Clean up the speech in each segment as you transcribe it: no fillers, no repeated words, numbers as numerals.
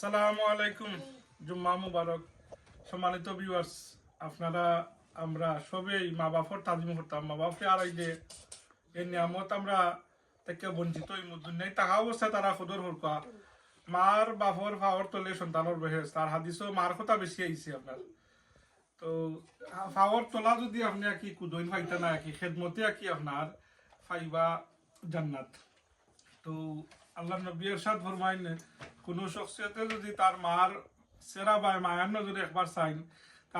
সালামু আলাইকুম, জুম্মা মুবারক। সম্মানিত ভিউয়ার্স, আপনারা আমরা সবেই মা বাপর তাজিম করতাম। মা বাপকে আর এই যে এই নিয়ামত আমরা থেকে বঞ্চিত এই দুনিয়ায় টাকা অবস্থায় তারা সদর হরকা মার বাপর ফাওয়ার তলে সন্তানের বয়স তার হাদিসও মার কথা বেশি আইছে আপনার। তো ফাওয়ার তোলা যদি আপনি কি কুদইন ফাইতে না কি খেদমতে কি আপনার ফাইবা জান্নাত। তো আল্লাহ নবী ইরশাদ ফরমাইন, কোনো শখসিয়তে যদি তার মার সেরা বা মায়ার নজরে একবার চাইন,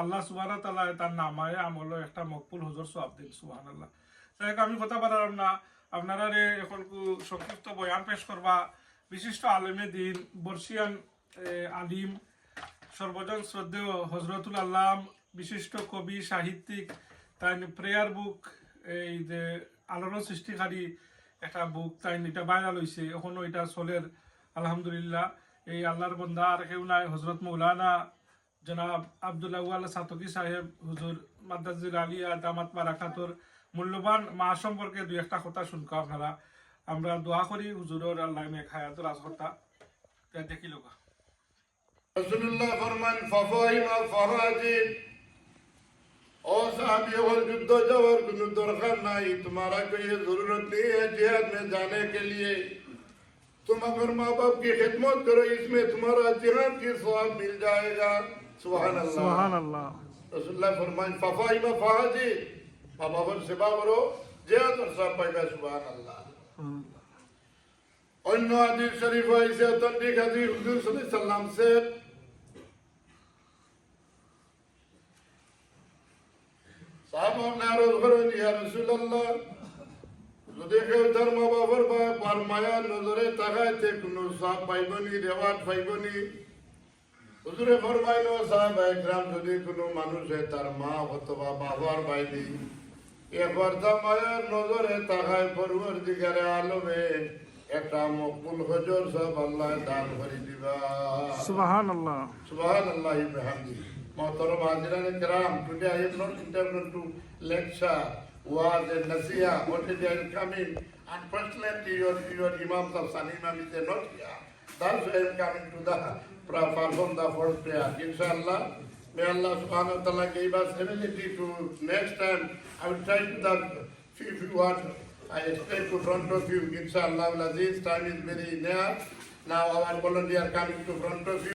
আল্লাহ সুবহানাহু ওয়া তাআলা তার নামায়ে আমল একটা মকবুল হুজুর সওয়াব দেন। সুবহানাল্লাহ। তাই আমি কথা বলার না, আপনারা এখন সংক্ষিপ্ত বয়ান পেশ করবা বিশিষ্ট আলেমে দিন বর্ষিয়ান আলিম সর্বজন শ্রদ্ধেয় হজরতুল আল্লাহ, বিশিষ্ট কবি সাহিত্যিক, তাই প্রেয়ার বুক এই যে আলোড়ন সৃষ্টিকারী একটা বুক, তাই এটা ভাইরাল হয়েছে এখনো এটা চলের আলহামদুলিল্লাহ। এই আল্লাহর বন্দা আর কেউ নাই, হজরত মৌলানা জনাব আব্দুল্লাহ ওয়ালা সাতকি সাহেব হুজুর মাদ্দাজির আলিয়া দামাত বারাকাতর মূল্যবান মা সম্পর্কে দুই একটা কথা শুনকা আপনারা। আমরা দোয়া করি হুজুরের আল্লাহ মে খায়াতুল আজহরটা দেখি লোকা। রাসূলুল্লাহ ফরমান ফাফাইমা ফারাজিন, ও साहबी और युद्ध जवर কোনো দরকার নাই, तुम्हारा कोई जरूरत नहीं है जिहाद में जाने के लिए। तुम अगर माँ बाप की खिदमत करो, इसमें तुम्हारा जिहाद की सवाब मिल जाएगा। सुभान अल्लाह, सुभान अल्लाह। रसूलुल्लाह फरमान फाफाइमा फाराजिन, माँ बाप की सेवा करो, जिहाद और सवाब पाएगा। सुभान अल्लाह। অন্য হাদিস শরীফ হয়েছে অথেন্টিক হাদিস, হুজুর সাল্লাল্লাহু আলাইহি সাল্লাম से সাহাবা নারদ করেন, ইয়া রাসূলুল্লাহ, যদি কেউ তার মা বাবার বা মায়ার নজরে তাকাইতে কোনো সওয়াব পাইবনি, রেওয়াজ পাইবনি? হুজুরে ফরমাইল, সাহাবা একরাম, যদি কোনো মানুষে তার মা অথবা বাবার বাইরে একবার তার মায়ার নজরে তাকায়, পরওয়ারদিগারে আলমে একটা মকবুল হজর সব আল্লাহ দান করে দিবা। সুবহানাল্লাহ, সুবহানাল্লাহ বিহামদিহি। Muhtaram Haziran Kiram, today I am not intended to lecture, was a nasiha, what is I am coming, unfortunately your imams of Sun Imam is not here. That's why I am coming to the perform the first prayer. Inshallah, may Allah subhanahu wa ta'ala give us ability to next time. I will try to the if you want, I explain to front of you. Inshallah, Aziz, time is very near. Now our volunteer coming to front of you.